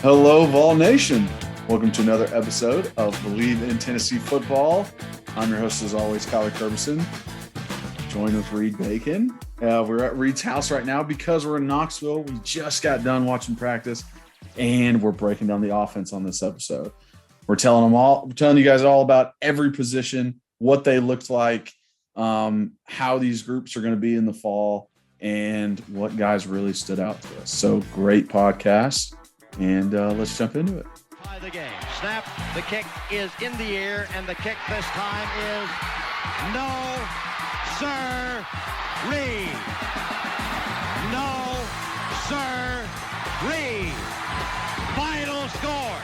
Hello, Vol Nation. Welcome to another episode of Believe in Tennessee Football. I'm your host, as always, Kyler Curbison, joined with Reed Bacon. We're at Reed's house right now because we're in Knoxville. We just got done watching practice, and we're breaking down the offense on this episode. We're telling you guys all about every position, what they looked like, how these groups are going to be in the fall, and what guys really stood out to us. So great podcast. And let's jump into it. By the game. Snap. The kick is in the air, and the kick this time is no, sir, Reed. No, sir, Reed. Final score.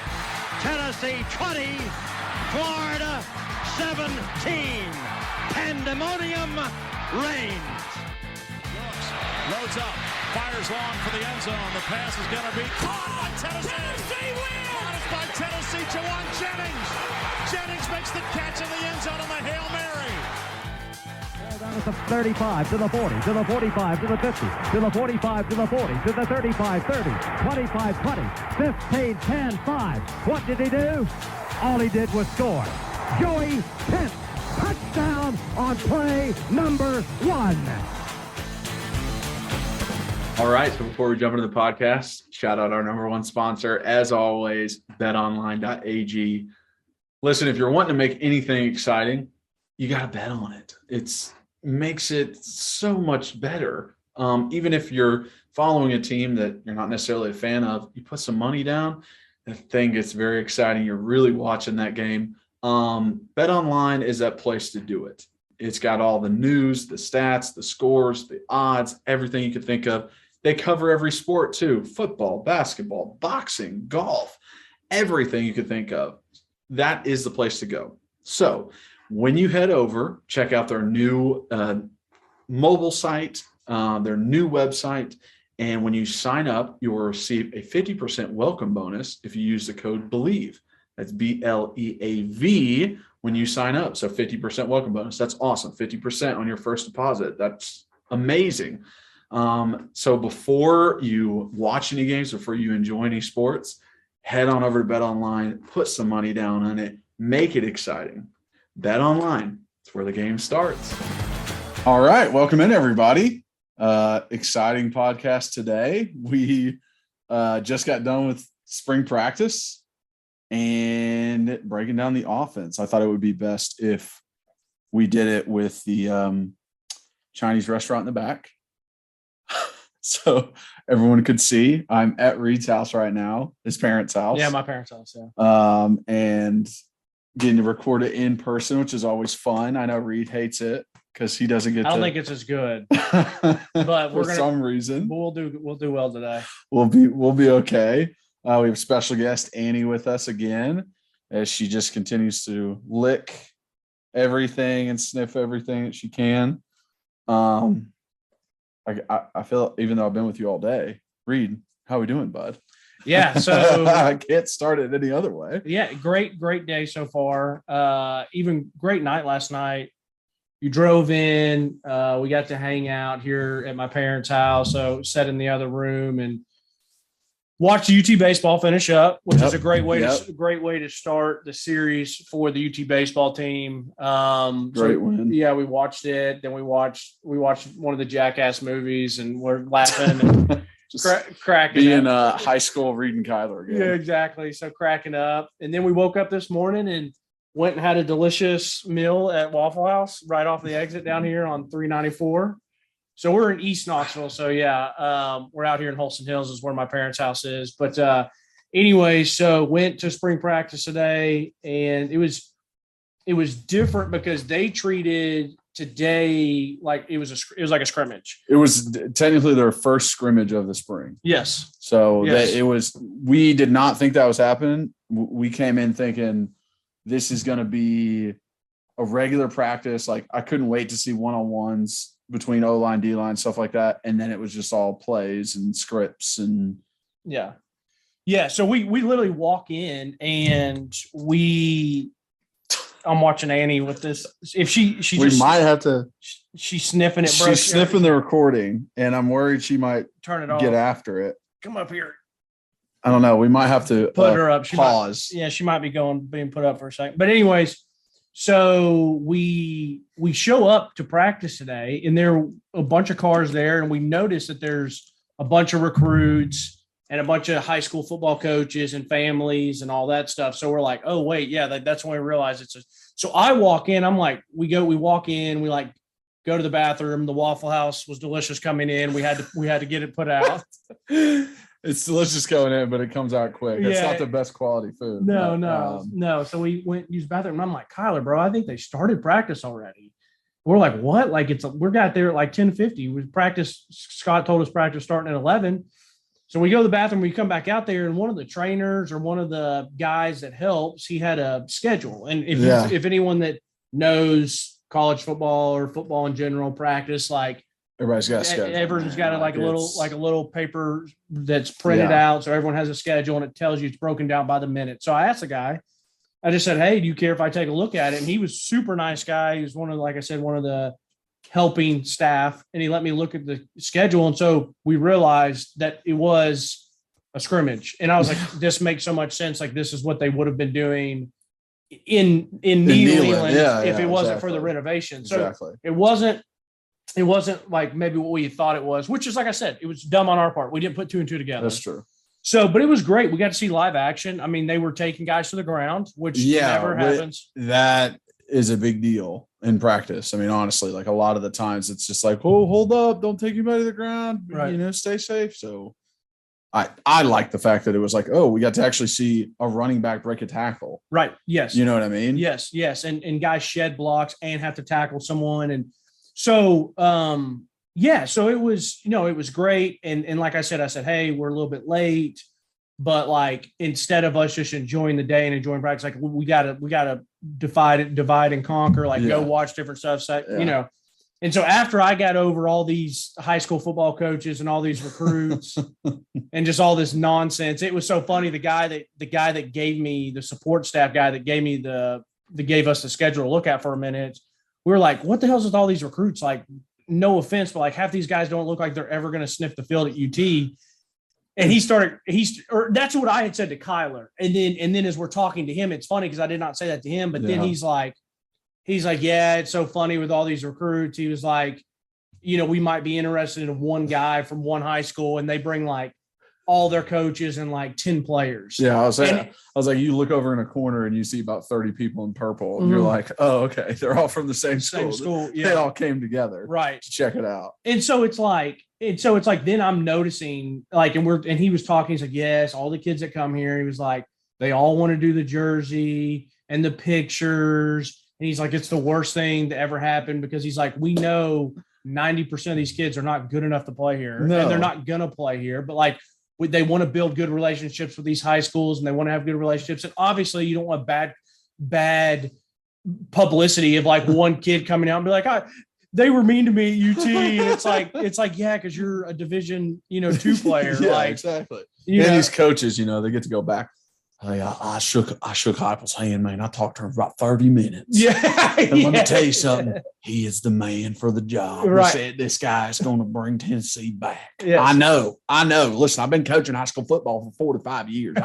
Tennessee 20, Florida 17. Pandemonium reigns. Loads up, fires long for the end zone. The pass is going to be caught by Tennessee. Tennessee wins! Caught it by Tennessee. Jawan Jennings. Jennings makes the catch in the end zone on the Hail Mary. Down at the 35, to the 40, to the 45, to the 50, to the 45, to the 40, to the 35, 30, 25, 20, 15, 10, 5. What did he do? All he did was score. Joey Pence, touchdown on play number 1. All right, so before we jump into the podcast, shout out our number one sponsor, as always, betonline.ag. Listen, if you're wanting to make anything exciting, you got to bet on it. It makes it so much better. Even if you're following a team that you're not necessarily a fan of, you put some money down, the thing gets very exciting. You're really watching that game. BetOnline is that place to do it. It's got all the news, the stats, the scores, the odds, everything you could think of. They cover every sport too: football, basketball, boxing, golf, everything you could think of. That is the place to go. So when you head over, check out their new mobile site, their new website. And when you sign up, you will receive a 50% welcome bonus if you use the code BELIEVE. That's BLEAV when you sign up. So 50% welcome bonus. That's awesome. 50% on your first deposit. That's amazing. So before you watch any games, before you enjoy any sports, head on over to BetOnline, put some money down on it, make it exciting. BetOnline, it's where the game starts. All right, welcome in, everybody. Exciting podcast today. We just got done with spring practice and breaking down the offense. I thought it would be best if we did it with the Chinese restaurant in the back. So everyone could see. I'm at Reed's house right now, his parents' house. Yeah, my parents' house, yeah. And getting to record it in person, which is always fun. I know Reed hates it because he doesn't get I don't think it's as good. But for some reason. We'll do well today. We'll be okay. We have special guest Annie with us again, as she just continues to lick everything and sniff everything that she can. I feel, even though I've been with you all day, Reed, how are we doing, bud? Yeah, so I can't start it any other way. Yeah, great day so far. Even great night last night. You drove in. We got to hang out here at my parents' house. So sat in the other room and watched UT baseball finish up, which is a great way to start the series for the UT baseball team. Great win. Yeah, we watched it. Then we watched one of the Jackass movies, and we're laughing and just cracking. Being high school Reed and Kyler again. Yeah, exactly. So cracking up, and then we woke up this morning and went and had a delicious meal at Waffle House right off the exit down here on 394. So we're in East Knoxville. So yeah, we're out here in Holston Hills is where my parents' house is. But anyway, so went to spring practice today, and it was different because they treated today like it was like a scrimmage. It was technically their first scrimmage of the spring. Yes. So yes. We did not think that was happening. We came in thinking this is going to be a regular practice. Like, I couldn't wait to see one-on-ones between O-line, D-line, stuff like that. And then it was just all plays and scripts and yeah. Yeah. So we literally walk in and I'm watching Annie with this. If she might have to. She's sniffing it. She's sniffing the recording, and I'm worried she might turn it off. Get after it. Come up here. I don't know. We might have to put her up. Pause. She might be being put up for a second. But anyways, so we show up to practice today, and there are a bunch of cars there, and we notice that there's a bunch of recruits and a bunch of high school football coaches and families and all that stuff. So we're like, oh wait, yeah, that's when we realize so I walk in, I'm like, we walk in, we like go to the bathroom. The Waffle House was delicious coming in. We had to get it put out. It's delicious going in, but it comes out quick. It's not the best quality food. No. So we went and used the bathroom. And I'm like, Kyler, bro, I think they started practice already. We're like, what? Like we got there at like 10:50. We practice. Scott told us practice starting at 11. So we go to the bathroom. We come back out there, and one of the trainers or one of the guys that helps, he had a schedule. And if anyone that knows college football or football in general practice, like everybody's got a schedule. Everyone's got a little paper that's printed out, so everyone has a schedule, and it tells you it's broken down by the minute. So I asked the guy, I just said, "Hey, do you care if I take a look at it?" And he was super nice guy. He was one of the helping staff, and he let me look at the schedule. And so we realized that it was a scrimmage, and I was like, "This makes so much sense. Like this is what they would have been doing in Neyland if it wasn't for the renovation." So it wasn't like maybe what we thought it was, which is, like I said, it was dumb on our part. We didn't put two and two together. That's true. So, but it was great. We got to see live action. I mean, they were taking guys to the ground, which never happens. That is a big deal in practice. I mean, honestly, like a lot of the times it's just like, oh, hold up, don't take anybody to the ground, right. Stay safe. So I like the fact that it was like, oh, we got to actually see a running back break a tackle. Right. Yes. You know what I mean? Yes. And guys shed blocks and have to tackle someone. And so, so it was, it was great. And like I said, hey, we're a little bit late, but like, instead of us just enjoying the day and enjoying practice, like we gotta divide and conquer, go watch different stuff. So, and so after I got over all these high school football coaches and all these recruits and just all this nonsense, it was so funny. The guy that gave me the support staff guy that gave us the schedule to look at for a minute, we were like, what the hell's with all these recruits? Like, no offense, but like half these guys don't look like they're ever going to sniff the field at UT. And that's what I had said to Kyler. And then as we're talking to him, it's funny because I did not say that to him, but then he's like, yeah, it's so funny with all these recruits. He was like, we might be interested in one guy from one high school, and they bring like all their coaches and like 10 players. Yeah. I was like, you look over in a corner and you see about 30 people in purple, and you're like, oh, okay. They're all from the same school. Yeah. They all came together. Right. To check it out. And so it's like, then I'm noticing like, and he was talking, he's like, yes, all the kids that come here, he was like, they all want to do the jersey and the pictures. And he's like, it's the worst thing to ever happen, because he's like, we know 90% of these kids are not good enough to play here. No. And they're not going to play here, but like, they want to build good relationships with these high schools, and they want to have good relationships. And obviously you don't want bad publicity of like one kid coming out and be like, they were mean to me at UT. And it's like, yeah, because you're a Division, 2 player. Yeah, like, exactly. These coaches, they get to go back. I shook Heupel's hand, man. I talked to him for about 30 minutes. Yeah. And let me tell you something. He is the man for the job. Right. He said this guy is going to bring Tennessee back. Yes. I know. Listen, I've been coaching high school football for 4 to 5 years.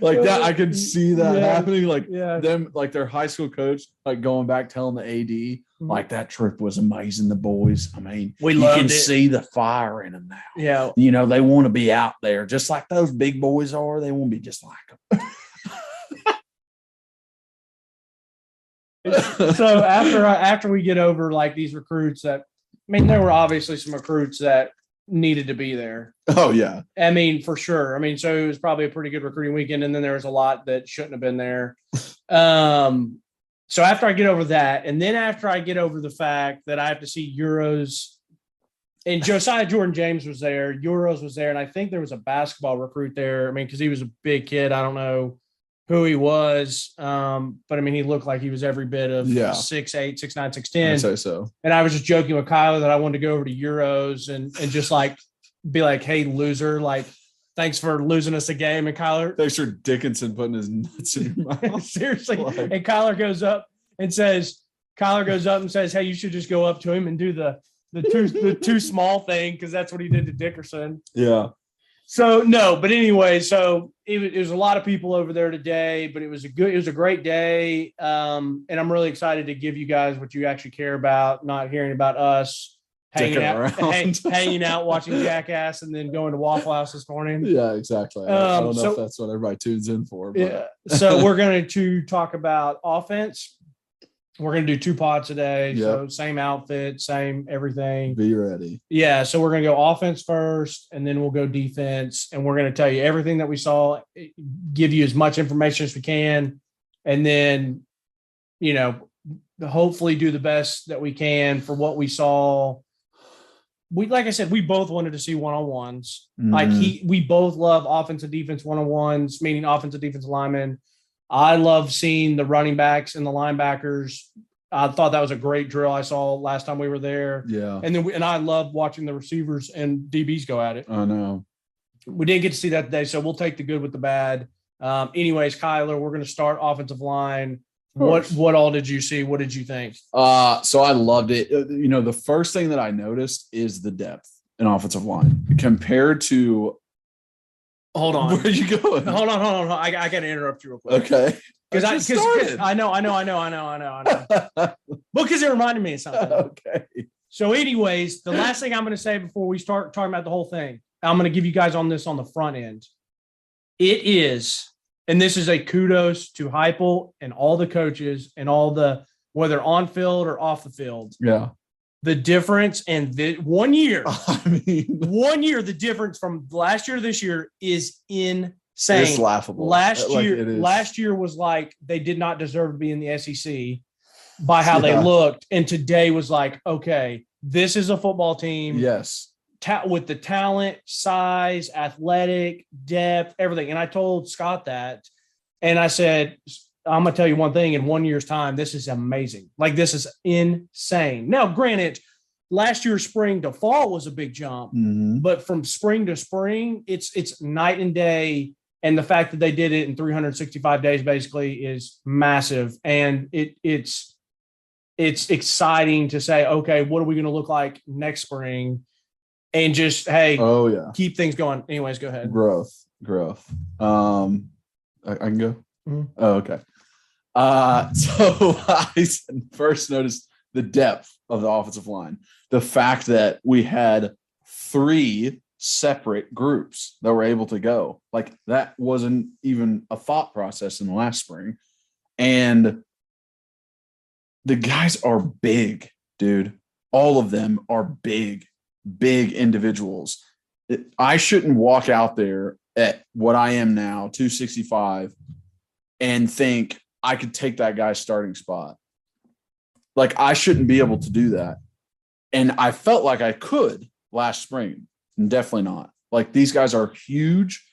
Like that, I could see that happening. Like them, like their high school coach, like going back telling the AD, like that trip was amazing. The boys, I mean, you can see the fire in them now. Yeah, they want to be out there just like those big boys are. They want to be just like them. So after we get over like these recruits that, I mean, there were obviously some recruits that needed to be there. Oh yeah. I mean, for sure. I mean, so it was probably a pretty good recruiting weekend, and then there was a lot that shouldn't have been there. So after I get over that, and then after I get over the fact that I have to see Euros, and Josiah Jordan-James was there, Euros was there, and I think there was a basketball recruit there. I mean, because he was a big kid. I don't know who he was, but I mean, he looked like he was every bit of 6'8", 6'9", 6'10". I'd say so. And I was just joking with Kyler that I wanted to go over to Euros and just like be like, hey, loser, like, thanks for losing us a game. And Kyler, thanks for Dickinson putting his nuts in your mouth. Seriously. And Kyler goes up and says, hey, you should just go up to him and do the the too small thing because that's what he did to Dickerson. Yeah. So no, but anyway, so it was a lot of people over there today, but it was a great day. And I'm really excited to give you guys what you actually care about, not hearing about us hanging out, watching Jackass, and then going to Waffle House this morning. Yeah, exactly. I don't know if that's what everybody tunes in for. But. Yeah. So we're going to talk about offense. We're going to do 2 pods today. Yep. So same outfit, same everything. Be ready. Yeah. So we're going to go offense first, and then we'll go defense. And we're going to tell you everything that we saw, give you as much information as we can. And then, hopefully do the best that we can for what we saw. Like I said, we both wanted to see one-on-ones. We both love offensive defense one-on-ones, meaning offensive defensive linemen. I love seeing the running backs and the linebackers. I thought that was a great drill I saw last time we were there. Yeah. And I love watching the receivers and DBs go at it. I know. We didn't get to see that today, so we'll take the good with the bad. Anyways, Kyler, we're going to start offensive line. What all did you see? What did you think? So I loved it. The first thing that I noticed is the depth in offensive line compared to. Hold on. Where are you going? Hold on. I got to interrupt you real quick. Okay. Because I know. Well, because it reminded me of something. Okay. So, anyways, the last thing I'm going to say before we start talking about the whole thing, I'm going to give you guys on this on the front end. It is, and this is a kudos to Heupel and all the coaches and whether on field or off the field. Yeah. The difference in 1 year, 1 year, the difference from last year to this year is insane. It's laughable. Last year was like they did not deserve to be in the SEC by how they looked. And today was like, okay, this is a football team. Yes. With the talent, size, athletic, depth, everything. And I told Scott that. And I said, I'm going to tell you one thing, in 1 year's time, this is amazing. Like, this is insane. Now, granted, last year's spring to fall was a big jump, but from spring to spring, it's night and day. And the fact that they did it in 365 days basically is massive. And it's exciting to say, okay, what are we going to look like next spring? And just, hey, keep things going. Anyways, go ahead. Growth. I can go? Mm-hmm. Oh, okay. So I first noticed the depth of the offensive line. The fact that we had 3 separate groups that were able to go. Like, that wasn't even a thought process in the last spring. And the guys are big, dude. All of them are big individuals. I shouldn't walk out there at what I am now, 265, and think I could take that guy's starting spot. Like, I shouldn't be able to do that. And I felt like I could last spring, and definitely not. Like, these guys are huge.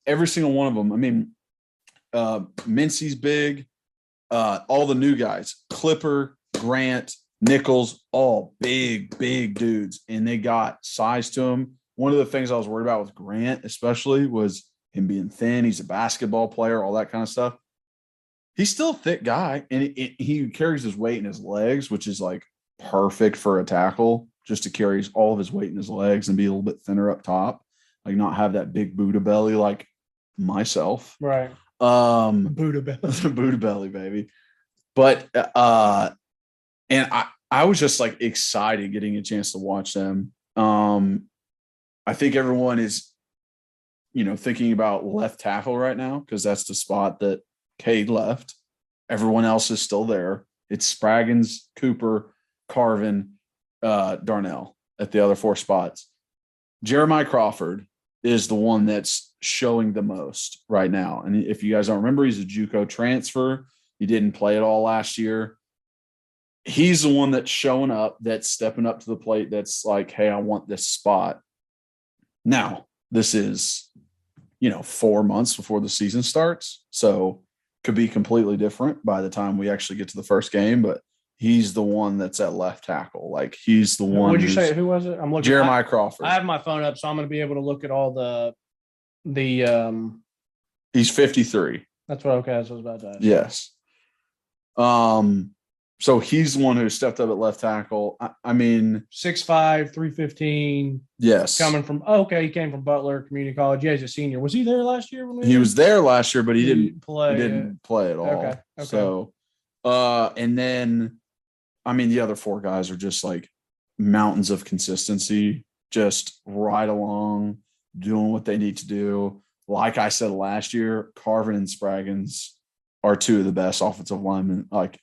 Every single one of them. I mean, Mincy's big. All the new guys, Clipper, Grant, Nichols, all big dudes. And they got size to them. One of the things I was worried about with Grant especially was him being thin. He's a basketball player, all that kind of stuff. He's still a thick guy, and he carries his weight in his legs, which is like perfect for a tackle, just to carry all of his weight in his legs and be a little bit thinner up top, like not have that big Buddha belly like myself. Right. Buddha belly. Buddha belly, baby. But and I was just like excited getting a chance to watch them. I think everyone is, thinking about left tackle right now because that's the spot that Cade left. Everyone else is still there. It's Spraggins, Cooper, Carvin, Darnell at the other 4 spots. Jeremiah Crawford is the one that's showing the most right now. And if you guys don't remember, he's a JUCO transfer. He didn't play at all last year. He's the one that's showing up, that's stepping up to the plate, that's like, hey, I want this spot. Now, this is, 4 months before the season starts. So could be completely different by the time we actually get to the first game, but he's the one that's at left tackle. Like, he's the one. Would you say who was it? I'm looking. Jeremiah Crawford. I have my phone up, so I'm going to be able to look at all the. He's 53. That's what. Okay, that's what I was about to ask. Yes. So he's the one who stepped up at left tackle. I mean, 6'5", 315. Yes. Coming from he came from Butler Community College. Yeah, he's a senior. Was he there last year? He was there last year, but he didn't play. He didn't play at all. Okay. So, and then, I mean, the other 4 guys are just like mountains of consistency, just right along, doing what they need to do. Like I said last year, Carvin and Spraggins are 2 of the best offensive linemen. Like,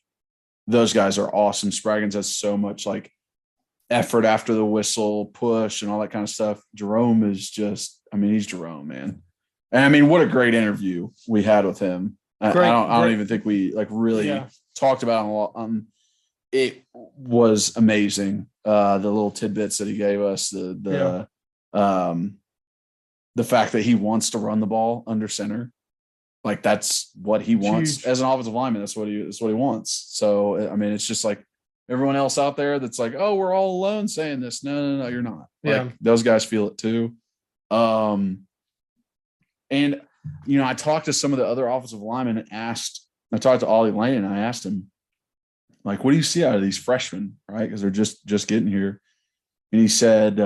those guys are awesome. Spraggins has so much like effort after the whistle, push, and all that kind of stuff. Jerome is just, I mean, he's Jerome, man. And I mean, what a great interview we had with him. I don't even think we like really talked about him a lot. It was amazing. The little tidbits that he gave us, the fact that he wants to run the ball under center. Like, that's what he wants as an offensive lineman. That's what he wants. So, I mean, it's just like everyone else out there that's like, oh, we're all alone saying this. No, you're not. Like, those guys feel it too. And, you know, I talked to some of the other offensive linemen and I talked to Ollie Lane and I asked him, like, what do you see out of these freshmen? Right. Because they're just getting here. And he said,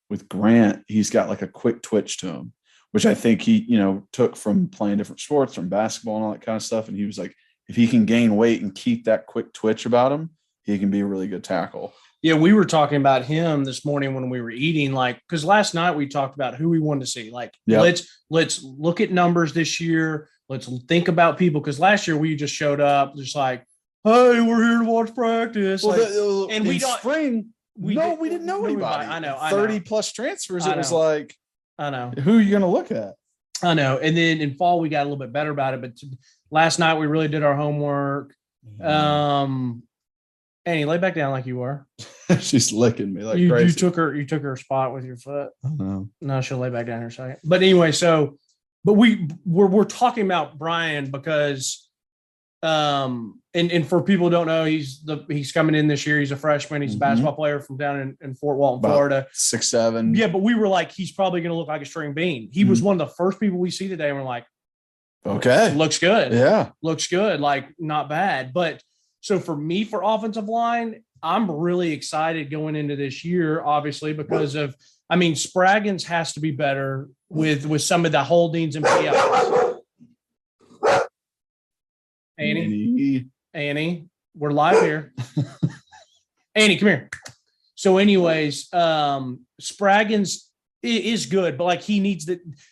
with Grant, he's got like a quick twitch to him, which I think he, you know, took from playing different sports, from basketball and all that kind of stuff. And he was like, if he can gain weight and keep that quick twitch about him, he can be a really good tackle. Yeah, we were talking about him this morning when we were eating, like, because last night we talked about who we wanted to see. Like, let's look at numbers this year. Let's think about people, because last year we just showed up just like, hey, we're here to watch practice. Well, like, and we don't. Spring, we didn't know anybody. I know. 30 plus transfers. It was like, I know. Who are you going to look at? I know. And then in fall, we got a little bit better about it. But last night, we really did our homework. Annie, lay back down like you were. She's licking me like crazy. You took her spot with your foot. I know. No, she'll lay back down in a second. But anyway, but we're talking about Brian because and for people who don't know, he's coming in this year. He's a freshman. He's a basketball player from down in Fort Walton, Florida. 6'7". Yeah, but we were like, he's probably going to look like a string bean. He was one of the first people we see today, and we're like, okay, looks good. Yeah, looks good. Like, not bad. But so for me, for offensive line, I'm really excited going into this year, obviously, because of, I mean, Spraggins has to be better with some of the holdings and PIs. Annie, we're live here. Annie, come here. So anyways, Spraggins is good, but like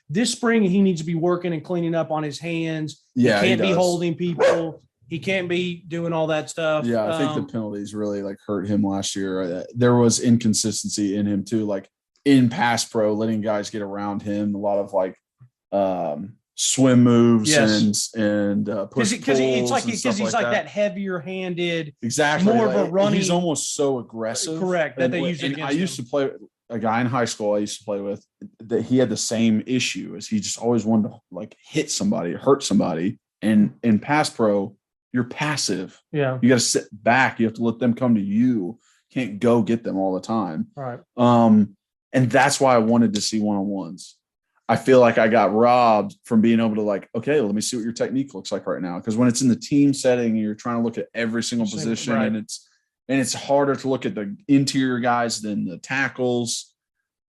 this spring, he needs to be working and cleaning up on his hands. Yeah, he can't be holding people. He can't be doing all that stuff. Yeah, I think the penalties really like hurt him last year. There was inconsistency in him too, like in pass pro, letting guys get around him. A lot of like swim moves and push because he's like that heavier handed, exactly, more of a running. He's almost so aggressive. Correct. That they use it against I used to play a guy in high school I used to play with that he had the same issue as he just always wanted to like hit somebody, hurt somebody. And in pass pro, you're passive. Yeah. You got to sit back. You have to let them come to you. You can't go get them all the time. Right. And that's why I wanted to see one-on-ones. I feel like I got robbed from being able to like, okay, let me see what your technique looks like right now. Because when it's in the team setting, you're trying to look at every single position, right. and it's harder to look at the interior guys than the tackles.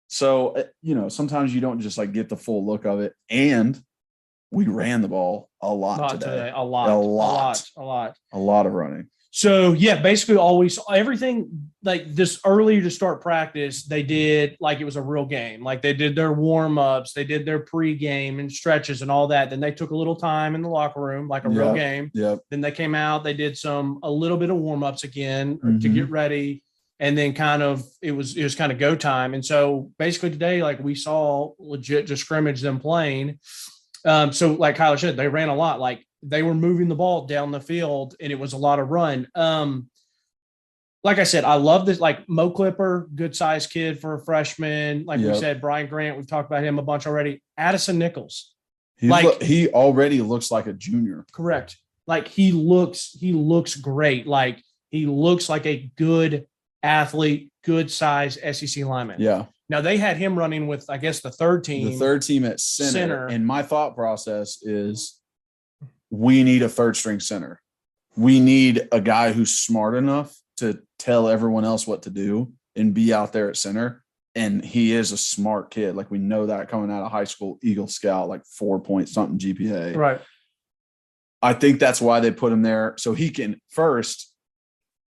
So, you know, sometimes you don't just like get the full look of it. And we ran the ball a lot today. A lot of running. So yeah, basically everything like this earlier to start practice, they did like it was a real game. Like they did their warm-ups, they did their pregame and stretches and all that. Then they took a little time in the locker room, like a real game. Yep. Then they came out, they did a little bit of warm-ups again to get ready. And then it was kind of go time. And so basically today, like we saw legit just scrimmage them playing. So like Kyler said, they ran a lot. Like they were moving the ball down the field and it was a lot of run. Like I said, I love this, like Mo Clipper, good sized kid for a freshman. Like we said, Brian Grant, we've talked about him a bunch already. Addison Nichols. He already looks like a junior. Correct. Like he looks great. Like he looks like a good athlete, good size SEC lineman. Yeah. Now they had him running with, I guess, the third team. The third team at center. And my thought process is we need a third string center. we need a guy who's smart enough to tell everyone else what to do and be out there at center. And he is a smart kid. Like, we know that coming out of high school, Eagle Scout, like 4-point-something GPA. Right. I think that's why they put him there, so he can first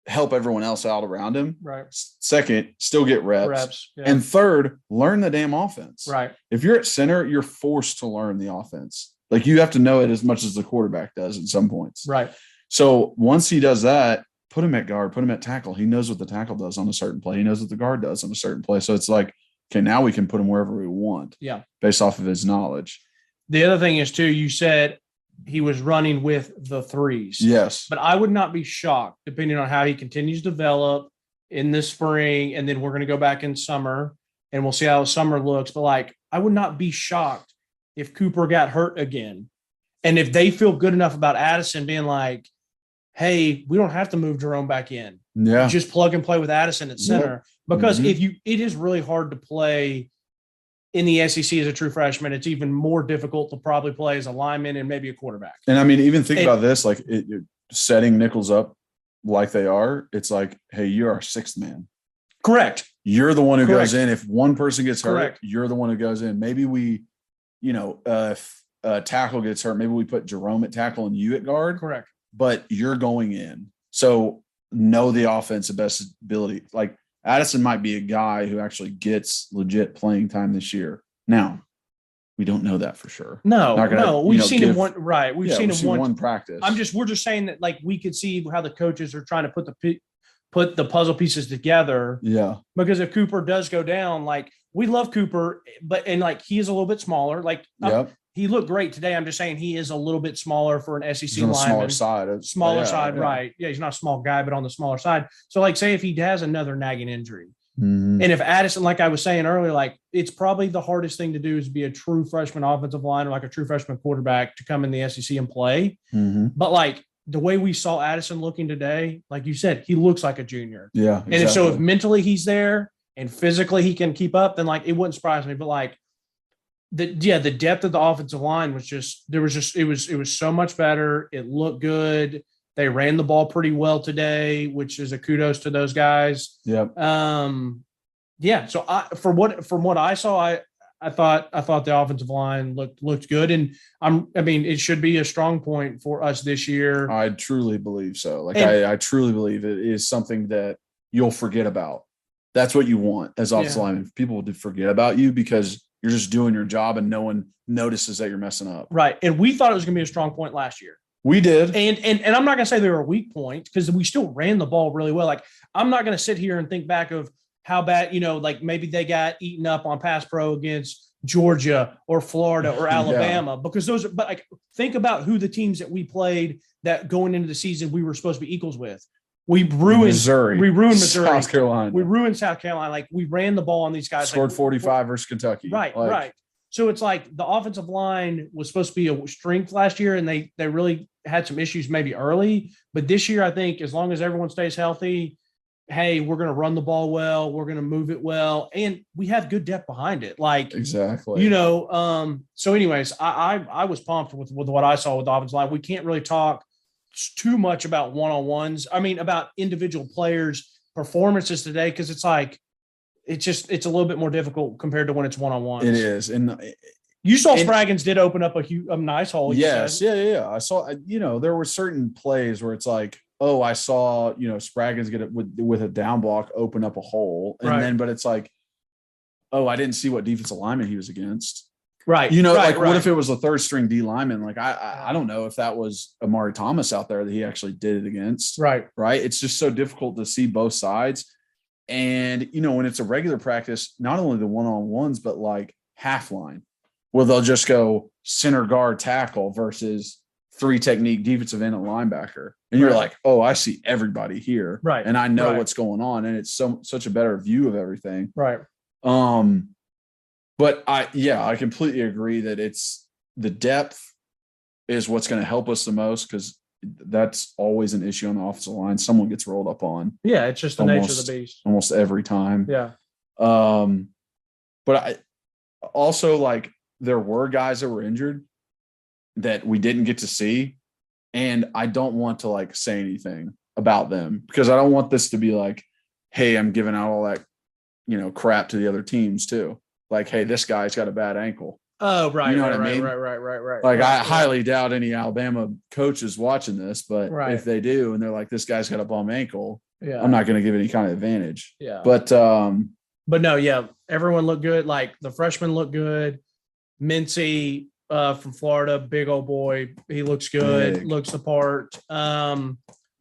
help everyone else out around him. Right. Second, still get reps. Yeah. And third, learn the damn offense. Right. If you're at center, you're forced to learn the offense. Like, you have to know it as much as the quarterback does at some points. Right. So once he does that, put him at guard, put him at tackle. He knows what the tackle does on a certain play. He knows what the guard does on a certain play. So it's like, okay, now we can put him wherever we want. Yeah. Based off of his knowledge. The other thing is, too, you said he was running with the threes. Yes. But I would not be shocked, depending on how he continues to develop in the spring, and then we're going to go back in summer, and we'll see how summer looks. But, like, I would not be shocked if Cooper got hurt again. And if they feel good enough about Addison being like, hey, we don't have to move Jerome back in. Yeah. Just plug and play with Addison at center. Yep. Because it is really hard to play in the SEC as a true freshman. It's even more difficult to probably play as a lineman and maybe a quarterback. And I mean, even think about this, like setting nickels up like they are. It's like, hey, you're our sixth man. Correct. You're the one who goes in. If one person gets hurt, Correct. You're the one who goes in. Maybe we, if tackle gets hurt, maybe we put Jerome at tackle and you at guard. Correct. But you're going in. So know the offense the best ability. Like, Addison might be a guy who actually gets legit playing time this year. Now, we don't know that for sure. No. We've seen him one. Right. We've seen him one practice. We're just saying that, like, we could see how the coaches are trying to put the puzzle pieces together. Yeah. Because if Cooper does go down, like, we love Cooper, and like, he is a little bit smaller. Like, he looked great today. I'm just saying he is a little bit smaller for an SEC lineman. Smaller side. Smaller side, right. Yeah, he's not a small guy, but on the smaller side. So, like, say if he has another nagging injury, and if Addison, like I was saying earlier, like, it's probably the hardest thing to do is be a true freshman offensive line or like a true freshman quarterback to come in the SEC and play. But, like, the way we saw Addison looking today, like you said, he looks like a junior. Yeah. Exactly. And so if mentally he's there and physically he can keep up, then, like, it wouldn't surprise me. But, like, the depth of the offensive line was it was so much better. It looked good. They ran the ball pretty well today, which is a kudos to those guys. Yep. Yeah. So from what I saw, I thought the offensive line looked good, and it should be a strong point for us this year. I truly believe so. Like, I truly believe it is something that you'll forget about. That's what you want as offensive linemen. People to forget about you because you're just doing your job and no one notices that you're messing up. Right. And we thought it was going to be a strong point last year. We did. And I'm not going to say they were a weak point because we still ran the ball really well. Like, I'm not going to sit here and think back of how bad, like, maybe they got eaten up on pass pro against Georgia or Florida or Alabama because those are, but, like, think about who the teams that we played that going into the season we were supposed to be equals with. We ruined Missouri. South Carolina. We ruined South Carolina. Like, we ran the ball on these guys. Scored 45 versus Kentucky. Right. So it's like the offensive line was supposed to be a strength last year, and they really had some issues maybe early. But this year, I think as long as everyone stays healthy, hey, we're going to run the ball well, we're going to move it well, and we have good depth behind it. Like, exactly. So anyways, I was pumped with what I saw with the offensive line. We can't really talk too much about one-on-ones. About individual players' performances today because it's like it's a little bit more difficult compared to when it's one-on-ones. It is, and you saw Spraggins did open up a nice hole. Yes, yeah. I saw. There were certain plays where it's like, oh, I saw Spraggins get it with a down block, open up a hole, and then but it's like, oh, I didn't see what defensive lineman he was against. Right. What if it was a third string D lineman? Like, I don't know if that was Amari Thomas out there that he actually did it against. Right. It's just so difficult to see both sides. And, when it's a regular practice, not only the one-on-ones, but like half line, where they'll just go center guard tackle versus three technique defensive end and linebacker. And you're like, oh, I see everybody here. Right. And I know what's going on. And it's such a better view of everything. Right. But I completely agree that it's the depth is what's going to help us the most because that's always an issue on the offensive line. Someone gets rolled up on. Yeah, it's just the nature of the beast. Almost every time. Yeah. But I also, like, there were guys that were injured that we didn't get to see. And I don't want to like say anything about them because I don't want this to be like, hey, I'm giving out all that, crap to the other teams too. Like, hey, this guy's got a bad ankle. Oh, right. You know right, what I mean? Right. Like, I highly doubt any Alabama coaches watching this, but Right. if they do and they're like, this guy's got a bum ankle, Yeah. I'm not going to give any kind of advantage. Yeah. But no, yeah, everyone looked good. Like the freshmen looked good. Mincy from Florida, big old boy. He looks good, looks the part.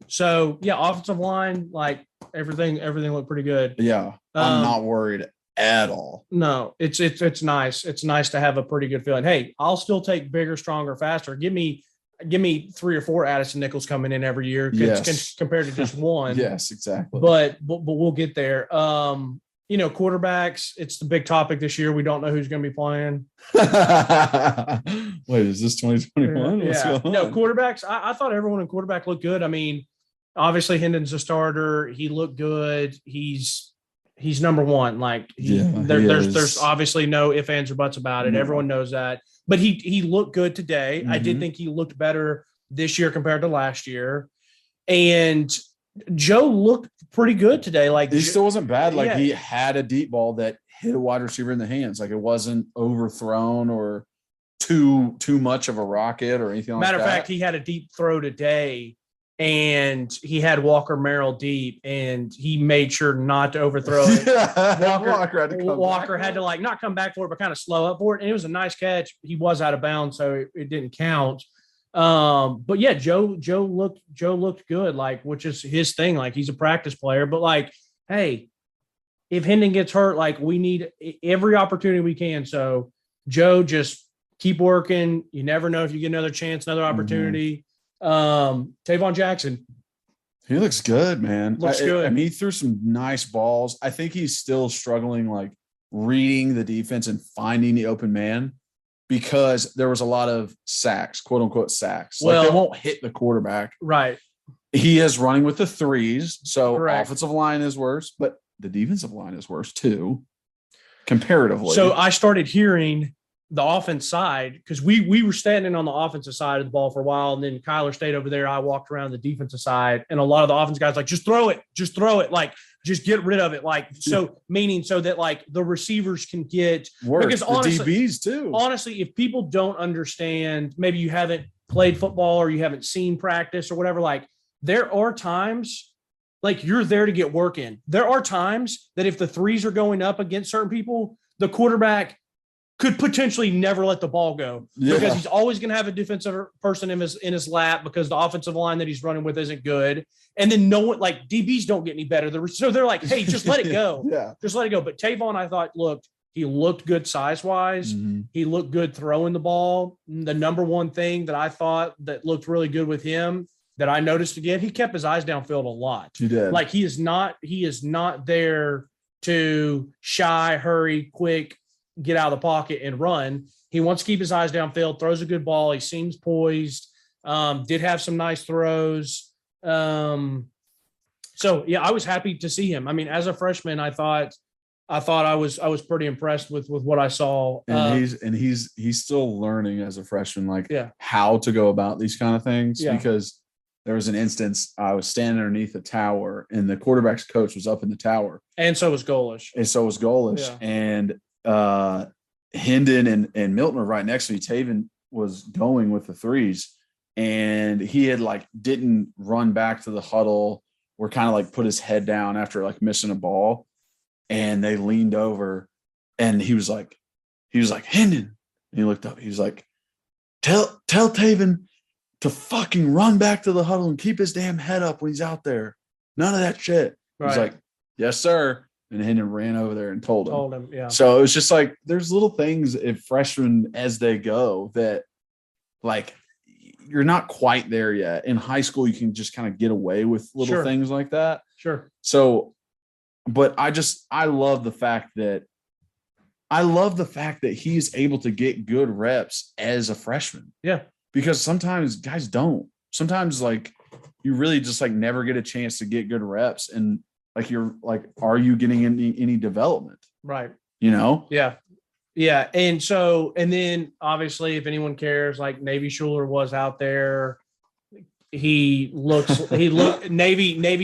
So yeah, offensive line, like everything looked pretty good. yeah, I'm not worried at all. No, it's nice. It's nice to have a pretty good feeling. Hey, I'll still take bigger, stronger, faster. Give me 3 or 4 Addison Nichols coming in every year compared to just one. Yes, exactly. But we'll get there. Quarterbacks, it's the big topic this year. We don't know who's going to be playing. Wait, is this 2021? Yeah. No, quarterbacks. I thought everyone in quarterback looked good. I mean, obviously Hendon's a starter. He looked good. He's number one. Like there's obviously no ifs, ands, or buts about it. No. Everyone knows that. But he looked good today. Mm-hmm. I did think he looked better this year compared to last year. And Joe looked pretty good today. Like he still wasn't bad. Like he had a deep ball that hit a wide receiver in the hands. Like it wasn't overthrown or too much of a rocket or anything like that. Matter of fact, he had a deep throw today and he had Walker Merrill deep and he made sure not to overthrow it. Walker had to like not come back for it, but kind of slow up for it. And it was a nice catch. He was out of bounds, so it didn't count. But yeah, Joe looked good, like, which is his thing. Like he's a practice player, but like, hey, if Hendon gets hurt, like we need every opportunity we can. So Joe, just keep working. You never know if you get another chance, another opportunity. Tavon Jackson. He looks good, man. Looks good. I mean, he threw some nice balls. I think he's still struggling, like reading the defense and finding the open man. Because there was a lot of sacks, quote unquote sacks. Like they won't hit the quarterback. Right. He is running with the threes. So Correct. Offensive line is worse, but the defensive line is worse too, comparatively. So I started hearing the offense side because we were standing on the offensive side of the ball for a while. And then Kyler stayed over there. I walked around the defensive side and a lot of the offense guys like, just throw it. Like, just get rid of it. Like, so meaning so that like the receivers can get worse. Because honestly, the DBs too. Honestly, if people don't understand, maybe you haven't played football or you haven't seen practice or whatever, like there are times like you're there to get work in. There are times that if the threes are going up against certain people, the quarterback could potentially never let the ball go because he's always going to have a defensive person in his lap because the offensive line that he's running with isn't good. And then no one, like DBs don't get any better. So they're like, hey, just let it go. Just let it go. But Tavon, I thought, he looked good size-wise. Mm-hmm. He looked good throwing the ball. The number one thing that I thought that looked really good with him that I noticed again, he kept his eyes downfield a lot. He did. Like he is not there to shy, hurry, quick, get out of the pocket and run. He wants to keep his eyes downfield, throws a good ball. He seems poised, did have some nice throws. So yeah, I was happy to see him. I mean, as a freshman, I thought I was pretty impressed with what I saw. And he's still learning as a freshman, like how to go about these kind of things because there was an instance I was standing underneath a tower and the quarterback's coach was up in the tower. And so was Golish. Yeah. And Hendon and Milton were right next to me. Taven was going with the threes and he had like didn't run back to the huddle or kind of like put his head down after like missing a ball. And they leaned over and he was like, Hendon. And he looked up. He was like, tell Taven to fucking run back to the huddle and keep his damn head up when he's out there. None of that shit. Right. He's like, yes, sir. And Hendon ran over there and told him. Yeah. So it was just like there's little things if freshmen as they go that like you're not quite there yet. In high school, you can just kind of get away with little things like that. Sure. So, but I love the fact that he's able to get good reps as a freshman. Yeah. Because sometimes guys don't. Sometimes like you really just like never get a chance to get good reps and like you're like, are you getting any development? Right. You know? Yeah. Yeah. And then obviously if anyone cares, like Navy Schuler was out there Navy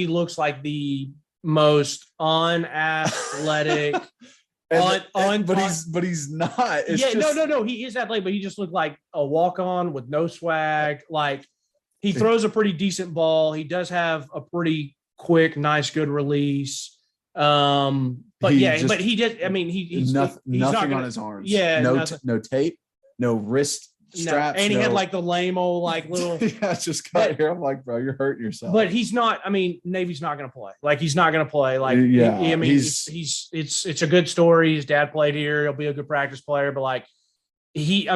looks like the most unathletic. But he's not. No. He is athletic, but he just looked like a walk-on with no swag. Like he throws a pretty decent ball. He does have a pretty quick, nice, good release. But he did. I mean, he's nothing on his arms. Yeah, no tape, no wrist straps, and he had like the lame-o like little. Yeah, just cut here. I'm like, bro, you're hurting yourself. But he's not. I mean, Navy's not going to play. Like he's not going to play. Like it's a good story. His dad played here. He'll be a good practice player. But like he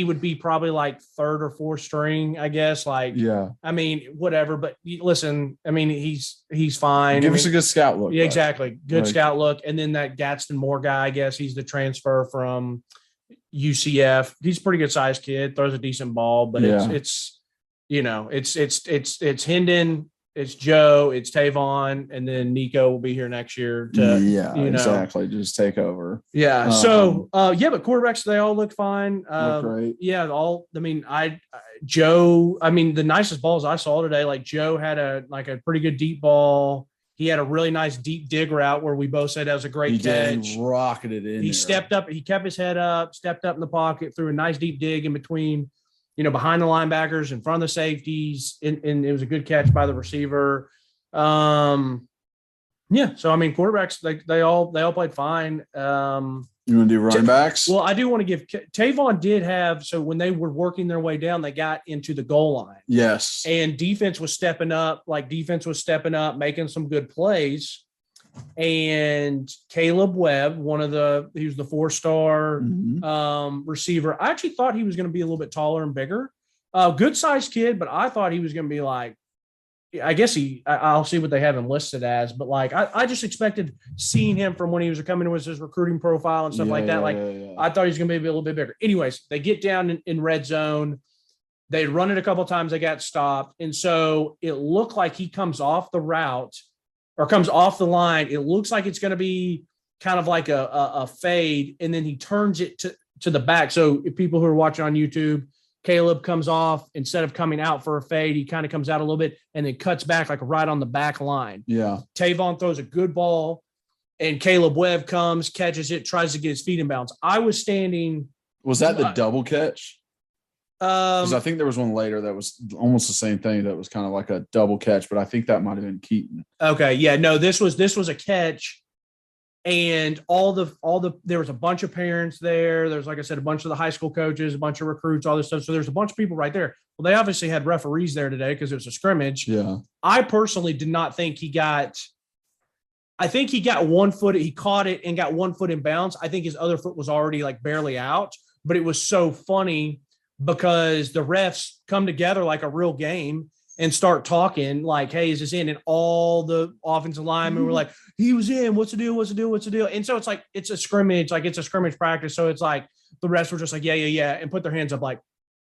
would be probably like third or fourth string, I guess. Like, yeah, I mean, whatever. But listen, I mean, he's fine. Give us a good scout look. Yeah, exactly. Good scout look. And then that Gadsden Moore guy, I guess he's the transfer from UCF. He's a pretty good sized kid, throws a decent ball, but it's Hendon, it's Joe, it's Tavon, and then Nico will be here next year exactly. Just take over. Yeah. But quarterbacks, they all look fine. Look great. Yeah. Joe, the nicest balls I saw today, like Joe had a pretty good deep ball. He had a really nice deep dig route where we both said that was a great catch. He rocketed in. He stepped up. He kept his head up, stepped up in the pocket, threw a nice deep dig in between, behind the linebackers, in front of the safeties, and it was a good catch by the receiver. So quarterbacks, they all played fine. You want to do running backs? Well, I do want to give Tavon did have, so when they were working their way down, they got into the goal line. Yes. And defense was stepping up, making some good plays. And Caleb Webb, he was the 4-star receiver. I actually thought he was going to be a little bit taller and bigger. Good sized kid, but I thought he was going to be like, I guess I'll see what they have him listed as, but like I just expected seeing him from when he was coming with his recruiting profile and stuff like that. I thought he was going to be a little bit bigger. Anyways, they get down in red zone. They run it a couple of times. They got stopped. And so it looked like he comes off the route or comes off the line. It looks like it's going to be kind of like a fade. And then he turns it to the back. So if people who are watching on YouTube, Caleb comes off, instead of coming out for a fade, he kind of comes out a little bit and then cuts back like right on the back line. Yeah. Tavon throws a good ball and Caleb Webb comes, catches it, tries to get his feet in bounds. I was standing. Was that the double catch? Because I think there was one later that was almost the same thing that was kind of like a double catch, but I think that might have been Keaton. Okay. Yeah, no, this was a catch. And there was a bunch of parents there. There's, like I said, a bunch of the high school coaches, a bunch of recruits, all this stuff. So there's a bunch of people right there. Well, they obviously had referees there today because it was a scrimmage. Yeah. I personally did not think I think he got 1 foot. He caught it and got 1 foot in bounds. I think his other foot was already like barely out, but it was so funny because the refs come together like a real game and start talking like, hey, is this in? And all the offensive linemen were like, he was in. What's the deal? And so it's like, it's a scrimmage practice. So it's like the refs were just like, yeah. And put their hands up like,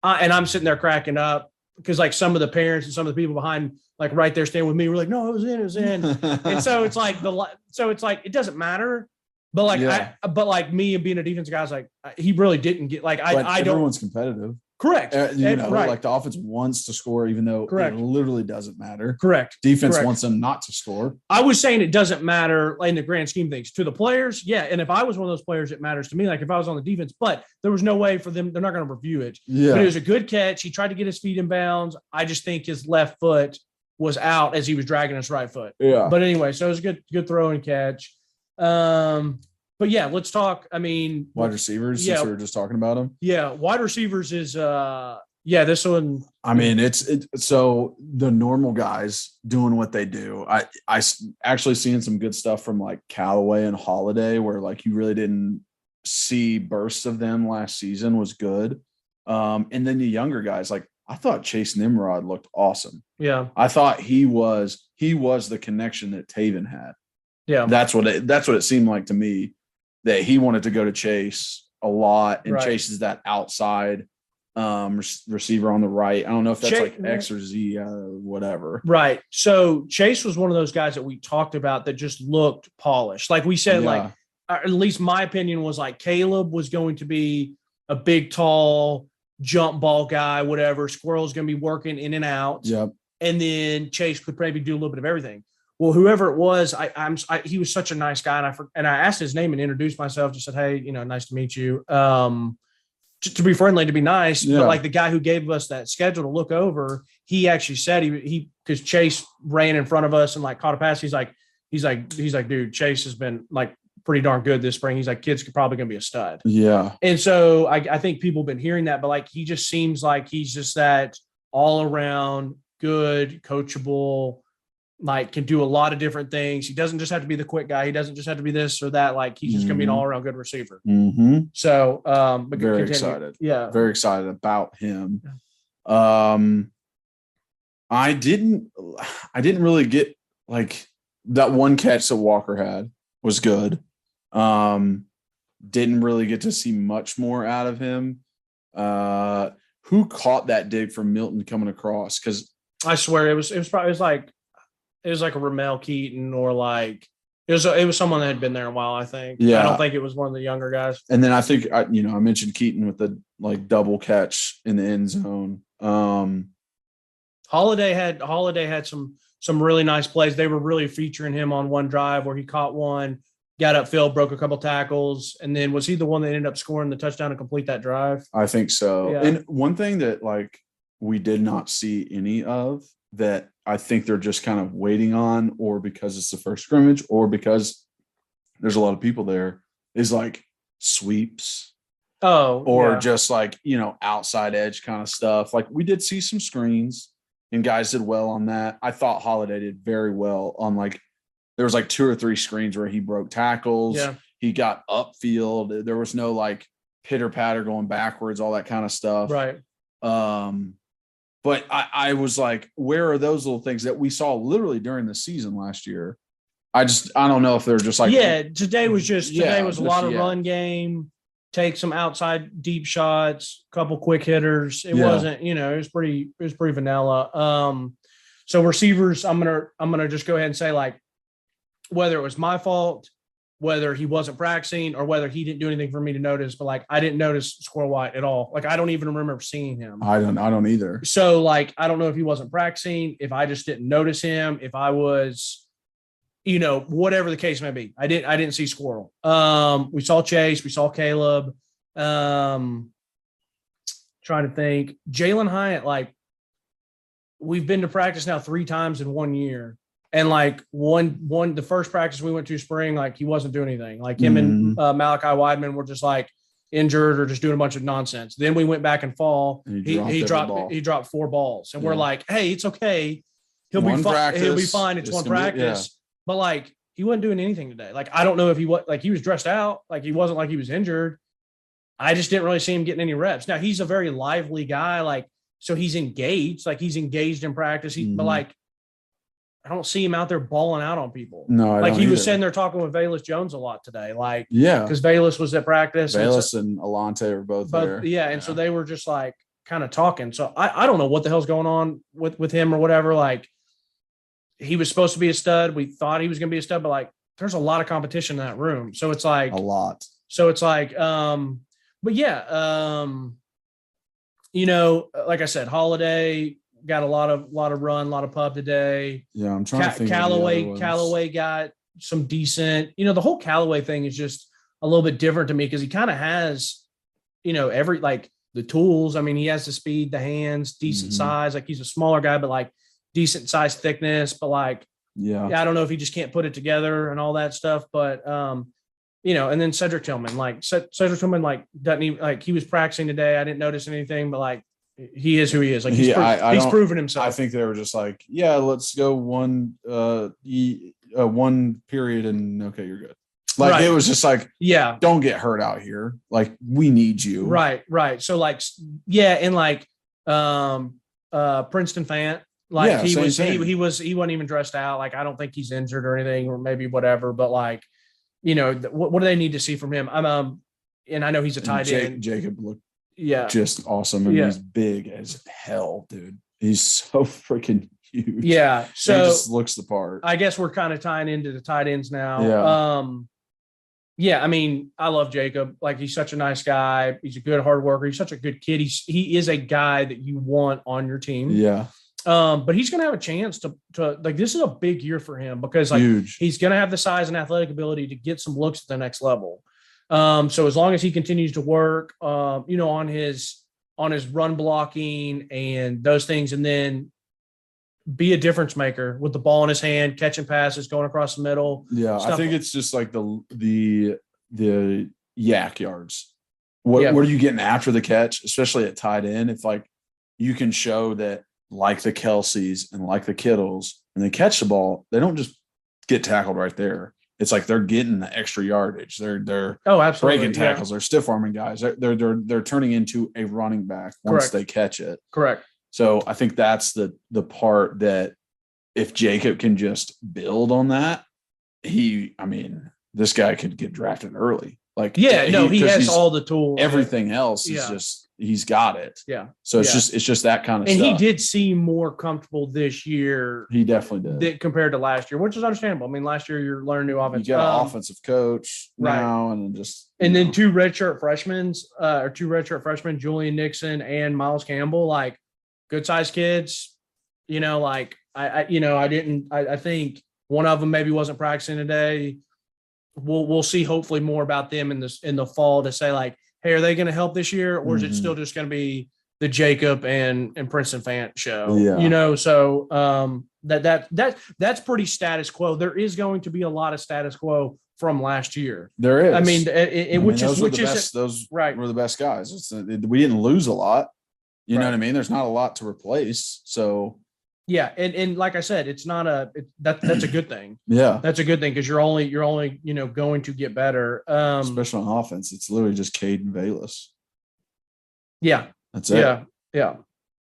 and I'm sitting there cracking up because like some of the parents and some of the people behind, like right there standing with me, were like, no, it was in. And so it's like, it doesn't matter. But like, me and being a defensive guy, I was like, he really didn't get like, everyone's competitive. Correct. Right. Like the offense wants to score, even though it literally doesn't matter. Correct. Defense wants them not to score. I was saying it doesn't matter in the grand scheme of things to the players. Yeah. And if I was one of those players, it matters to me. Like if I was on the defense, but there was no way for them. They're not going to review it. Yeah. But it was a good catch. He tried to get his feet in bounds. I just think his left foot was out as he was dragging his right foot. Yeah. But anyway, so it was a good throw and catch. But yeah, let's talk. Wide receivers. Since we were just talking about them. Yeah, wide receivers is this one. It's so the normal guys doing what they do. I actually seeing some good stuff from like Callaway and Holiday, where like you really didn't see bursts of them last season was good. And then the younger guys, like I thought Chase Nimrod looked awesome. Yeah, I thought he was the connection that Taven had. Yeah, that's what it seemed like to me. That he wanted to go to Chase a lot, and Chase is that outside receiver on the right. I don't know if that's like X or Z, whatever. Right. So Chase was one of those guys that we talked about that just looked polished. Like we said, at least my opinion was like Caleb was going to be a big, tall, jump ball guy, whatever. Squirrel's going to be working in and out. Yep. And then Chase could maybe do a little bit of everything. Well, whoever it was, he was such a nice guy, and I asked his name and introduced myself. Just said, "Hey, nice to meet you." To be friendly, to be nice, but like the guy who gave us that schedule to look over, he actually said he because Chase ran in front of us and like caught a pass. He's like, dude, Chase has been like pretty darn good this spring. He's like, kid's probably going to be a stud. Yeah. And so I think people have been hearing that, but like he just seems like he's just that all around good, coachable. Like can do a lot of different things. He doesn't just have to be the quick guy. He doesn't just have to be this or that. Like he's just going to be an all around good receiver. Mm-hmm. So, but very excited. Yeah. Very excited about him. I didn't really get like that one catch that Walker had was good. Didn't really get to see much more out of him. Who caught that dig from Milton coming across? Cause I swear it was like a Ramel Keaton or like it was someone that had been there a while, I think. Yeah. I don't think it was one of the younger guys. And then I think I mentioned Keaton with the like double catch in the end zone. Holiday had some really nice plays. They were really featuring him on one drive where he caught one, got upfield, broke a couple tackles, and then was he the one that ended up scoring the touchdown to complete that drive? I think so. Yeah. And one thing that like we did not see any of that I think they're just kind of waiting on, or because it's the first scrimmage, or because there's a lot of people there, is like sweeps. Or just like, outside edge kind of stuff. Like we did see some screens and guys did well on that. I thought Holiday did very well on like, there was like 2 or 3 screens where he broke tackles. Yeah. He got upfield. There was no like pitter patter going backwards, all that kind of stuff. Right. But I was like, where are those little things that we saw literally during the season last year? I don't know if they're just like, today was a lot of run game, take some outside deep shots, couple quick hitters. It wasn't, it was pretty vanilla. So receivers, I'm gonna just go ahead and say like, whether it was my fault, whether he wasn't practicing or whether he didn't do anything for me to notice, but like I didn't notice Squirrel White at all. Like I don't even remember seeing him. I don't either. So like I don't know if he wasn't practicing, if I just didn't notice him, if I was, whatever the case may be. I didn't see Squirrel. We saw Chase, we saw Caleb. Trying to think. Jalen Hyatt, like we've been to practice now 3 times in 1 year. And like the first practice we went to spring, like he wasn't doing anything. Like him and Malachi Weidman were just like injured or just doing a bunch of nonsense. Then we went back in fall. He dropped 4 balls, and we're like, hey, it's okay. He'll be fine. He'll be fine. It's one practice. But like he wasn't doing anything today. Like I don't know if he was dressed out. Like he wasn't like he was injured. I just didn't really see him getting any reps. Now he's a very lively guy. Like so he's engaged. Like he's engaged in practice. But like. I don't see him out there balling out on people. No, like he was sitting there talking with Velus Jones a lot today. Like, because Velus was at practice. Velus and Alante are both there. Yeah, and so they were just like kind of talking. So I don't know what the hell's going on with him or whatever. Like, he was supposed to be a stud. We thought he was going to be a stud, but like, there's a lot of competition in that room. So it's like a lot. So it's like, but yeah, like I said, Holiday. Got a lot of run, a lot of pub today. Yeah, I'm trying to think. Callaway got some decent. The whole Callaway thing is just a little bit different to me because he kind of has, every like the tools. I mean, he has the speed, the hands, decent size. Like he's a smaller guy, but like decent size thickness. But like, I don't know if he just can't put it together and all that stuff. But and then Cedric Tillman, Cedric Tillman, like doesn't even like he was practicing today. I didn't notice anything, but like. He is who he is. Like he's proven himself. I think they were just like, let's go one period and okay, you're good. Like It was just like, don't get hurt out here. Like we need you. Right. So like, and like Princeton Fant, like he wasn't even dressed out. Like I don't think he's injured or anything, or maybe whatever. But like, what do they need to see from him? And I know he's a tight end. Jacob looked. Just awesome. And he's big as hell, dude. He's so freaking huge. Yeah. So he just looks the part. I guess we're kind of tying into the tight ends now. Yeah. Yeah, I mean, I love Jacob. Like, he's such a nice guy. He's a good hard worker. He's such a good kid. He is a guy that you want on your team. Yeah. But he's going to have a chance to like, this is a big year for him because like Huge. he's going to have the size and athletic ability to get some looks at the next level. So as long as he continues to work, on his run blocking and those things, and then be a difference maker with the ball in his hand, catching passes, going across the middle. Yeah, I think it's just like the yak yards. What are you getting after the catch, especially at tight end? It's like you can show that, like the Kelseys and like the Kittles, when they catch the ball, they don't just get tackled right there. It's like they're getting the extra yardage. They're absolutely breaking tackles. They're stiff arming guys. They're turning into a running back once they catch it. Correct. So I think that's the part that if Jacob can just build on that, this guy could get drafted early. Like, he has all the tools. Everything else is just, he's got it. Yeah. So it's just that kind of and stuff. And he did seem more comfortable this year. He definitely did. Compared to last year, which is understandable. I mean, last year you're learning new offense. You got an offensive coach now, and just then two redshirt freshmen, Julian Nixon and Miles Campbell, like good sized kids. I think one of them maybe wasn't practicing today. We'll see hopefully more about them in the fall to say, like, hey, are they going to help this year, or is it still just going to be the Jacob and Princeton Fant show? Yeah. So that's pretty status quo. There is going to be a lot of status quo from last year. There is. I mean, those were the best guys. We didn't lose a lot. You know what I mean? There's not a lot to replace. So yeah, and like I said, it's not that's a good thing. Yeah, that's a good thing because you're only going to get better. Especially on offense, it's literally just Cade and Bayless. Yeah, that's it. Yeah.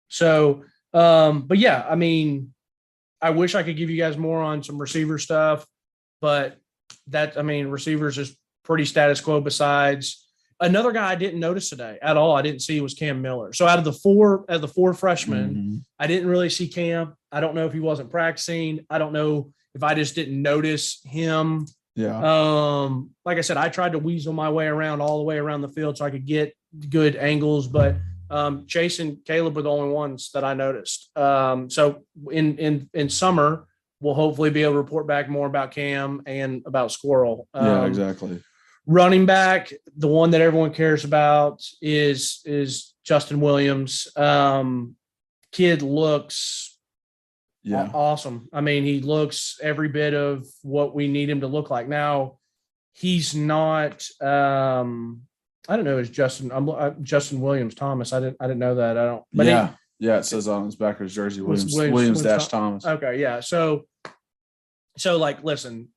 So, but yeah, I mean, I wish I could give you guys more on some receiver stuff, but receivers is pretty status quo. Besides, another guy I didn't notice today at all, I didn't see, was Cam Miller. So out of the four freshmen, I didn't really see Cam. I don't know if he wasn't practicing. I don't know if I just didn't notice him. Yeah. Like I said, I tried to weasel my way around all the way around the field so I could get good angles, but Chase and Caleb were the only ones that I noticed. So in summer, we'll hopefully be able to report back more about Cam and about Squirrel. Yeah, exactly. Running back, the one that everyone cares about is Justin Williams. Kid looks awesome. I mean, he looks every bit of what we need him to look like. Now, he's not. I don't know. Is Justin Williams Thomas? I didn't know that. I don't. But it says on his backwards jersey Williams Thomas. Okay, yeah. So like, listen.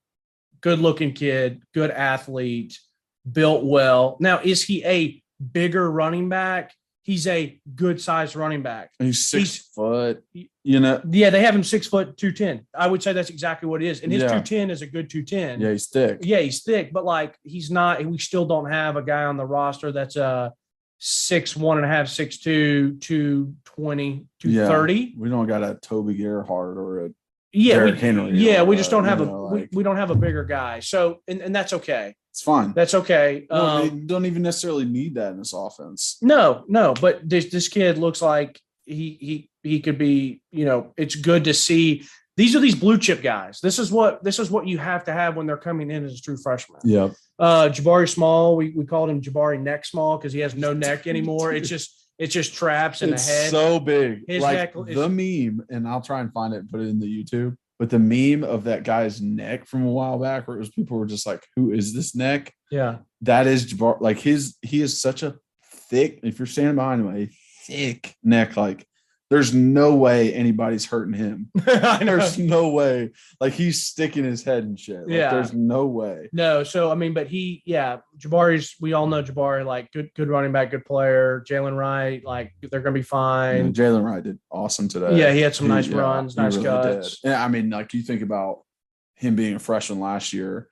Good-looking kid, good athlete, built well. Now, is he a bigger running back? He's a good-sized running back. He's 6 foot, Yeah, they have him 6 foot 210. I would say that's exactly what it is. And his 210 is a good 210. Yeah, he's thick. Yeah, he's thick, but like he's not. We still don't have a guy on the roster that's 6'1.5", 6'2", 220, 230. Yeah, we don't got a Toby Gerhardt or a Henry. Yeah, we just don't have we don't have a bigger guy. So and that's okay. It's fine. That's okay. They don't even necessarily need that in this offense. No. But this kid looks like he could be. It's good to see. These are these blue chip guys. This is what you have to have when they're coming in as a true freshman. Yeah. Jabari Small. We called him Jabari Neck Small because he has no neck anymore. It's just traps in the head. So big. His like neck the meme, and I'll try and find it and put it in the YouTube. But the meme of that guy's neck from a while back, where it was people were just like, "Who is this neck?" Yeah, that is Jabbar. Like he is such a thick. If you're standing behind him, a thick neck. Like there's no way anybody's hurting him. There's no way. Like he's sticking his head and shit. Like, there's no way. No. So I mean, but Jabari's. We all know Jabari. Like good running back, good player. Jalen Wright. Like they're gonna be fine. Jalen Wright did awesome today. Yeah, he had some nice runs, nice really cuts. Yeah, I mean, like you think about him being a freshman last year,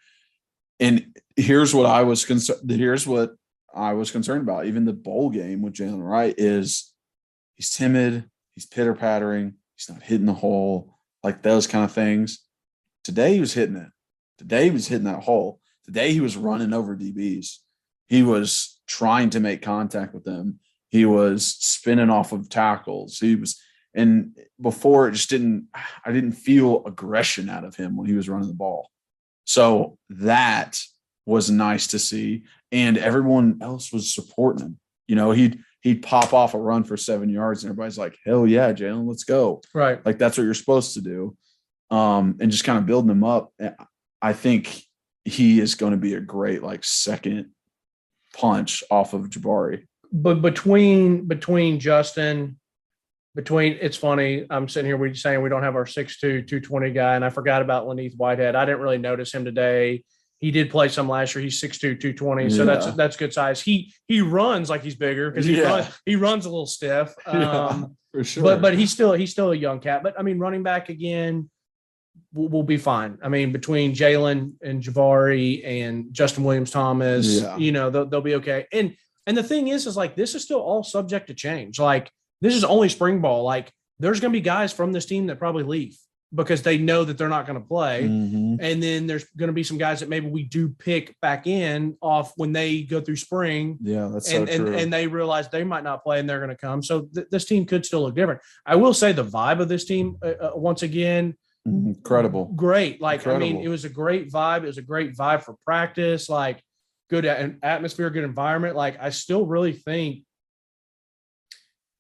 and here's what I was concerned. Here's what I was concerned about. Even the bowl game with Jalen Wright is he's timid. He's pitter-pattering. He's not hitting the hole, like those kind of things. Today he was hitting it. Today he was hitting that hole. Today he was running over DBs. He was trying to make contact with them. He was spinning off of tackles. And before it just I didn't feel aggression out of him when he was running the ball. So that was nice to see. And everyone else was supporting him. You know, he'd pop off a run for 7 yards and everybody's like, hell yeah, Jalen, let's go. Right. Like that's what you're supposed to do. And just kind of building him up. I think he is going to be a great like second punch off of Jabari. But between Justin, it's funny. I'm sitting here, we're saying we don't have our 6'2", 220 guy, and I forgot about Laneith Whitehead. I didn't really notice him today. He did play some last year. He's 6'2", 220, so that's good size. He runs like he's bigger because he runs a little stiff. For sure. But he's still a young cat. But I mean, running back again, we'll be fine. I mean, between Jalen and Jabari and Justin Williams-Thomas, they'll be okay. And the thing is like this is still all subject to change. Like this is only spring ball. Like there's going to be guys from this team that probably leave because they know that they're not going to play. Mm-hmm. And then there's going to be some guys that maybe we do pick back in off when they go through spring. Yeah, that's so true. And they realize they might not play and they're going to come. So this team could still look different. I will say the vibe of this team, once again, incredible. Great. Like, incredible. I mean, it was a great vibe. It was a great vibe for practice. Like, good atmosphere, good environment. Like, I still really think,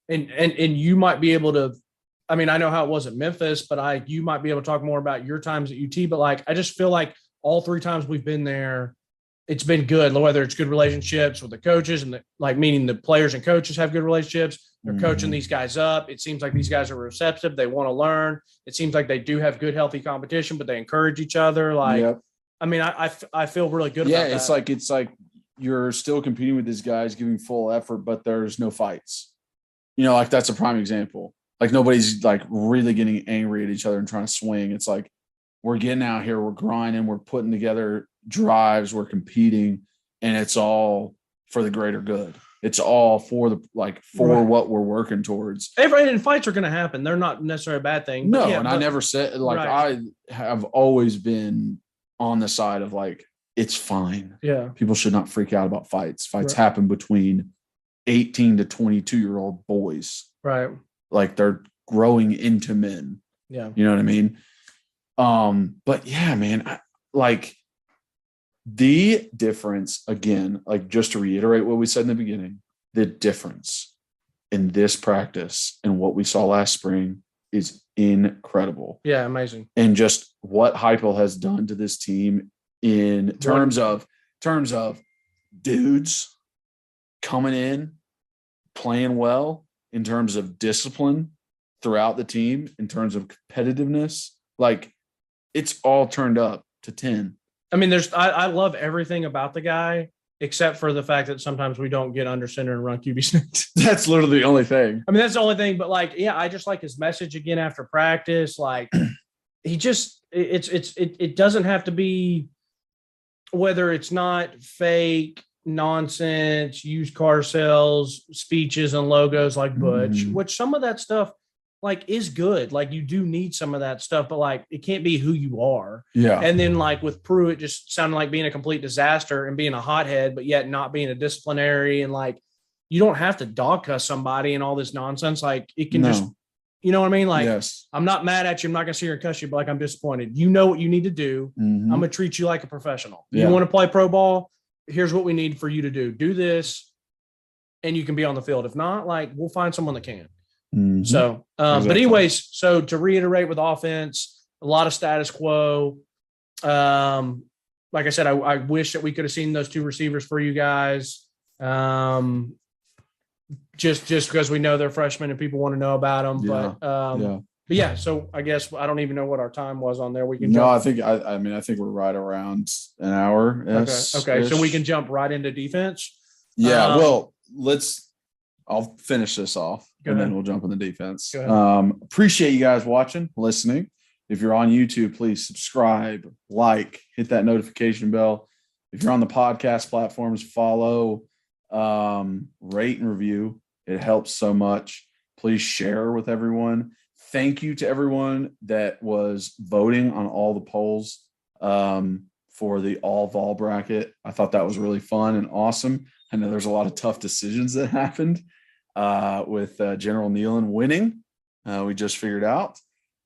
and you might be able to, I mean, I know how it was at Memphis, but you might be able to talk more about your times at UT, but like, I just feel like all 3 times we've been there, it's been good, whether it's good relationships with the coaches and meaning the players and coaches have good relationships. They're coaching these guys up. It seems like these guys are receptive. They want to learn. It seems like they do have good, healthy competition, but they encourage each other. Like, I mean, I feel really good about that. Yeah, it's like you're still competing with these guys, giving full effort, but there's no fights. You know, like that's a prime example. Like nobody's like really getting angry at each other and trying to swing. It's like we're getting out here, we're grinding, we're putting together drives, we're competing, and it's all for the greater good. It's all for what we're working towards. And fights are going to happen. They're not necessarily a bad thing. I never said I have always been on the side of like, it's fine. Yeah. People should not freak out about fights. Fights happen between 18 to 22-year-old boys. Right. Like they're growing into men. Yeah. You know what I mean? But yeah, man, the difference, again, like just to reiterate what we said in the beginning, the difference in this practice and what we saw last spring is incredible. Yeah, amazing. And just what Heupel has done to this team in terms of dudes coming in, playing well, in terms of discipline throughout the team, in terms of competitiveness, like it's all turned up to 10. I mean, I love everything about the guy, except for the fact that sometimes we don't get under center and run QB sneaks. That's literally the only thing. I mean, that's the only thing. But like, yeah, I just like his message again after practice. Like, he just it doesn't have to be, whether it's not fake nonsense, used car sales, speeches and logos like Butch, which some of that stuff like is good. Like you do need some of that stuff, but like it can't be who you are. Yeah. And then like with Pruitt just sounding like being a complete disaster and being a hothead, but yet not being a disciplinary. And like, you don't have to dog cuss somebody and all this nonsense. Like it can just, you know what I mean? Like, I'm not mad at you. I'm not going to sit here and cuss you, but like, I'm disappointed. You know what you need to do. I'm going to treat you like a professional. You want to play pro ball? Here's what we need for you to do. Do this and you can be on the field. If not, like we'll find someone that can. So, but anyways, so to reiterate with offense, a lot of status quo. Like I said, I wish that we could have seen those 2 receivers for you guys. Just because we know they're freshmen and people want to know about them. But yeah, so I guess I don't even know what our time was on there. We can I think we're right around an hour. Okay. So we can jump right into defense. Yeah. I'll finish this off and then we'll jump in the defense. Appreciate you guys watching, listening. If you're on YouTube, please subscribe, hit that notification bell. If you're on the podcast platforms, follow, rate and review. It helps so much. Please share with everyone. Thank you to everyone that was voting on all the polls for the all Vol bracket. I thought that was really fun and awesome. I know there's a lot of tough decisions that happened with General Nealon winning. We just figured out.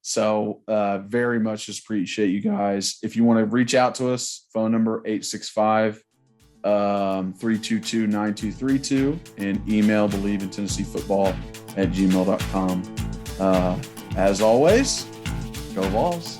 So very much just appreciate you guys. If you want to reach out to us, phone number 865-322-9232 and email bleavintennesseefootball@gmail.com. As always, go Vols.